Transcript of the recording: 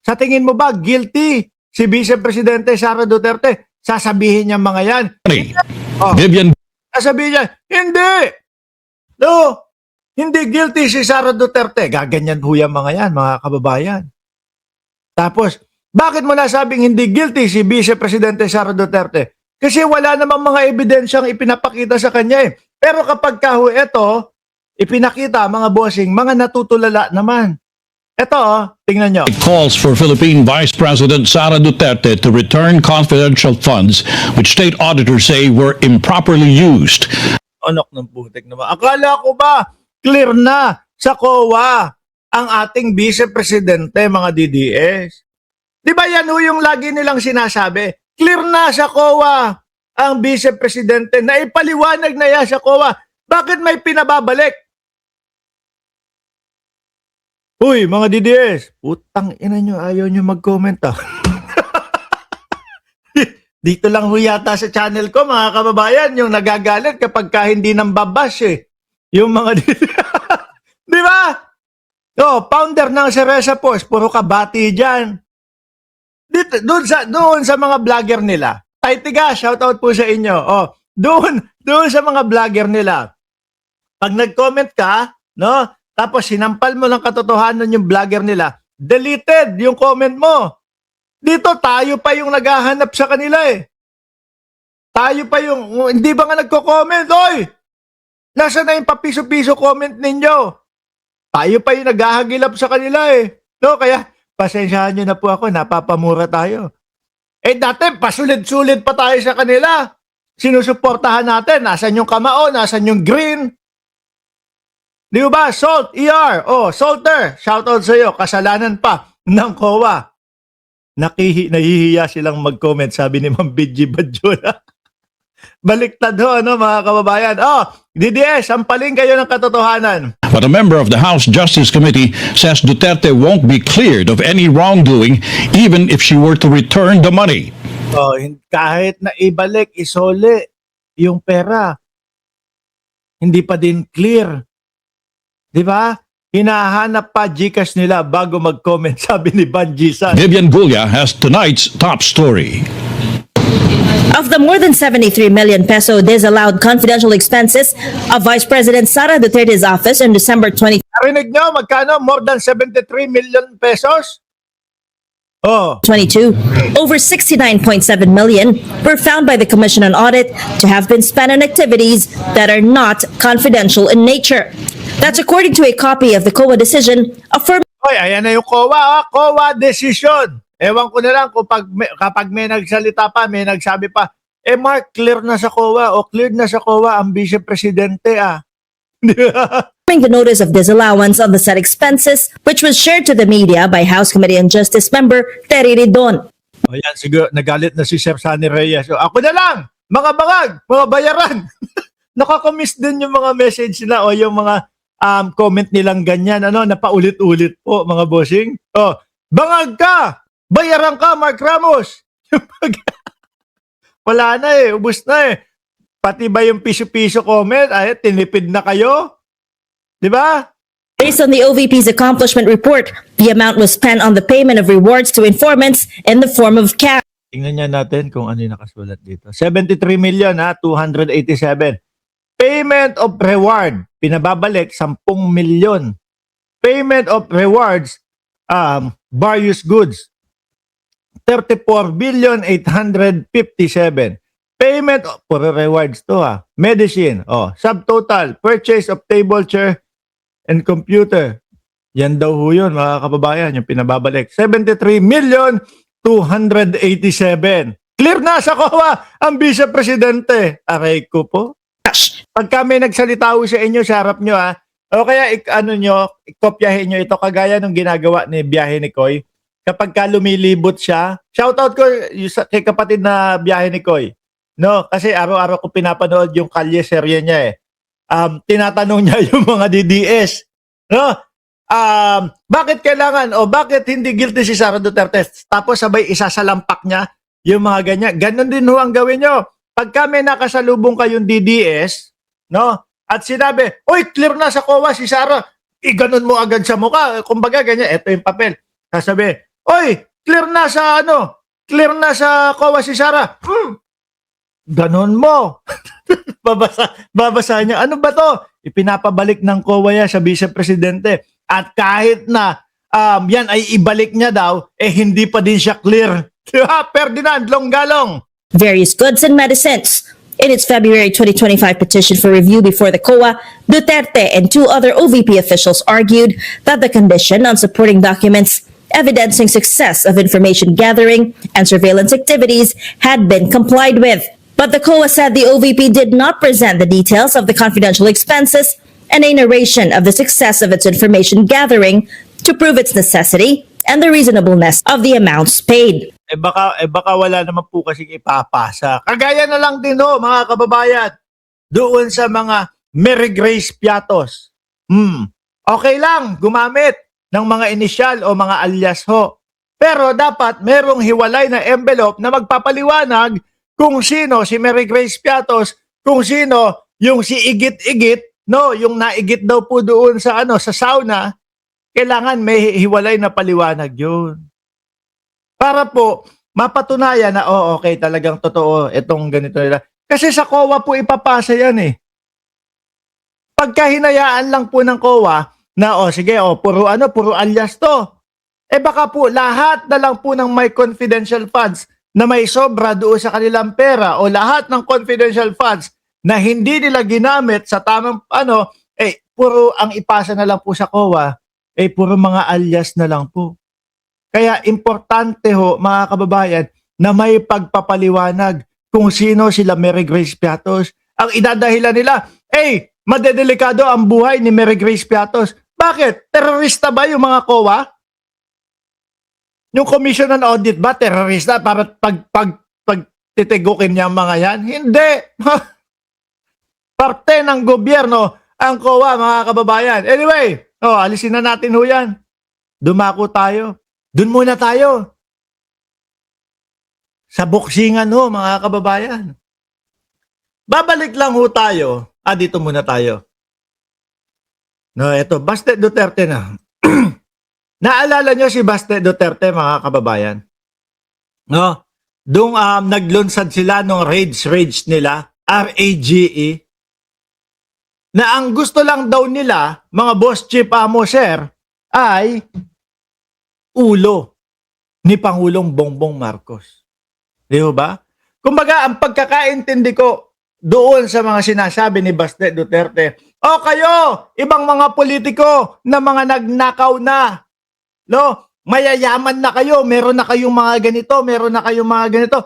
Sa tingin mo ba, guilty si Vice Presidente Sara Duterte? Sasabihin niya mga yan. Oh, Vivian sasabihin niya, hindi. No, hindi guilty si Sara Duterte. Gaganyan ho yan mga yan, mga kababayan. Tapos, bakit mo nasabing hindi guilty si Vice Presidente Sara Duterte? Kasi wala namang mga ebidensyang ipinapakita sa kanya eh. Pero kapag kaho ito, ipinakita mga bossing, mga natutulala naman. Ito, tingnan nyo. calls for Philippine Vice President Sara Duterte to return confidential funds which state auditors say were improperly used. Anak ng putik naman. Akala ko ba clear na sa COA ang ating Vice Presidente, mga DDS? Di ba yan ho yung lagi nilang sinasabi? Clear na sa COA ang Vice Presidente na ipaliwanag na yan sa COA. Bakit may pinababalik? Uy, mga DDS, putang ina nyo, ayaw nyo mag-comment ah. Dito lang ho yata sa channel ko, mga kababayan, yung nagagalit kapag ka hindi nang babash eh. Yung mga di ba? Oh, founder ng Cereza Post, puro kabati dyan. Dito, doon sa mga vlogger nila. Taitiga, shoutout po sa inyo. Oh, doon sa mga vlogger nila. Pag nag-comment ka, no? Tapos sinampal mo ng katotohanan yung vlogger nila, deleted yung comment mo. Dito, tayo pa yung naghahanap sa kanila eh. Tayo pa yung, hindi ba nga nagko-comment? Oy! Nasa na yung papiso-piso comment ninyo? Tayo pa yung naghahagilap sa kanila eh. No, kaya, pasensyahan nyo na po ako, napapamura tayo. Eh dati, pasulit-sulit pa tayo sa kanila. Sinusuportahan natin, nasan yung kamao, nasan yung green. Di ba? Salt, ER. Oh, Salter, shoutout sa iyo. Kasalanan pa ng COA. Nahihiya silang mag-comment, sabi ni Ma'am Bidji Badjula. Baliktad ho, ano, mga kababayan. Oh, DDS, sampaling kayo ng katotohanan. But a member of the House Justice Committee says Duterte won't be cleared of any wrongdoing even if she were to return the money. Oh, kahit na ibalik, isole yung pera, hindi pa din clear. Di ba? Hinahanap pa GCash nila bago mag-comment, sabi ni Banji San. Vivian Gulia has tonight's top story. Of the more than 73 million peso disallowed confidential expenses of Vice President Sara Duterte's office in December 2022, Narinig nyo, magkano? More than 73 million pesos? Oh, over 69.7 million were found by the Commission on Audit to have been spent on activities that are not confidential in nature. That's according to a copy of the COA decision affirming oy, ayan na yung COA, COA decision. Ewan ko na lang kung kapag may nagsalita pa, may nagsabi pa, Mark, clear na sa COA o cleared na sa COA ang Vice Presidente ah. the notice of disallowance of the said expenses, which was shared to the media by House Committee on Justice member Terry Ridon. O yan, siguro nagalit na si Chef Sunny Reyes. So, ako na lang, mga bangag, mga bayaran. Nakakamiss din yung mga message nila o yung mga comment nilang ganyan, ano, napaulit-ulit po, mga bossing. Oh, bangag ka! Bayaran ka, Mark Ramos! Wala na eh, ubus na eh. Pati ba yung piso-piso comment, ay, tinipid na kayo? Di ba? Based on the OVP's accomplishment report, the amount was spent on the payment of rewards to informants in the form of cash. Tingnan niya natin kung ano yung nakasulat dito. 73 million ha, 287. Payment of reward, pinababalik 10 milyon. Payment of rewards, various goods, 34 billion 857. Payment for rewards to ha, medicine, subtotal, purchase of table chair and computer. Yan daw ho yun, mga kababayan, yung pinababalik. 73 million 287. Clear na sa COA ang Vice Presidente. Aray ko po. Pagka may nagsalita ho sa inyo, sa harap nyo o kaya ikopyahin nyo ito kagaya ng ginagawa ni Biyahe ni Koy. Kapag ka lumilibot siya, shoutout ko kay kapatid na Biyahe ni Koy. No, kasi araw-araw ko pinapanood yung Kalye serye niya eh. Tinatanong niya yung mga DDS. No? Bakit kailangan o bakit hindi guilty si Sara Duterte? Tapos sabay isasalampak niya yung mga ganyan. Ganon din ho ang gawin nyo. Pagka may nakasalubong kayong DDS, no? At sinabi, oy, clear na sa COA si Sara. Iganon mo agad sa mukha. Kumbaga ganyan, eto yung papel. Sasabi, Oy, clear na sa ano? Clear na sa COA si Sara. Ganon mo. Babasa niya. Ano ba to? Ipinapabalik ng COA yan sa Vice Presidente. At kahit na yan ay ibalik niya daw, hindi pa din siya clear. Diba? Ferdinand Longgalong. various goods and medicines. In its February 2025 petition for review before the COA, Duterte and two other OVP officials argued that the condition on supporting documents evidencing success of information gathering and surveillance activities had been complied with. But the COA said the OVP did not present the details of the confidential expenses and a narration of the success of its information gathering to prove its necessity and the reasonableness of the amounts paid. Baka wala naman po kasing ipapasa. Kagaya na lang din mga kababayan, doon sa mga Mary Grace Piatos. Okay lang gumamit ng mga inisyal o mga alias ho. Pero dapat merong hiwalay na envelope na magpapaliwanag kung sino si Mary Grace Piatos, kung sino yung si Igit-Igit, yung naigit daw po doon sa sa sauna. Kailangan may hiwalay na paliwanag yun. Para po mapatunayan na okay, talagang totoo itong ganito nila. Kasi sa COA po ipapasa yan eh. Pagka hinayaan lang po ng COA na sige, puro alias to. Baka po lahat na lang po ng may confidential funds na may sobra doon sa kanilang pera o lahat ng confidential funds na hindi nila ginamit sa tamang puro ang ipasa na lang po sa COA, puro mga alias na lang po. Kaya importante mga kababayan, na may pagpapaliwanag kung sino sila Mary Grace Piatos. Ang idadahilan nila, madedelikado ang buhay ni Mary Grace Piatos. Bakit? Terorista ba yung mga COA? Yung Commission on Audit ba terorista para pagtitigukin niya mga yan? Hindi. Parte ng gobyerno ang COA, mga kababayan. Anyway, alisin na natin yan. Dumako tayo. Doon muna tayo. Sa buksingan mga kababayan. Babalik lang tayo. Dito muna tayo. Ito, Baste Duterte na. Naalala nyo si Baste Duterte, mga kababayan? Doon naglunsad sila nung rage nila, RAGE, na ang gusto lang daw nila, mga boss chief amo sir, ay ulo ni Pangulong Bongbong Marcos. Di ba? Kumbaga, ang pagkakaintindi ko doon sa mga sinasabi ni Baste Duterte, kayo, ibang mga politiko na mga nagnakaw na, mayayaman na kayo, meron na kayong mga ganito, meron na kayong mga ganito,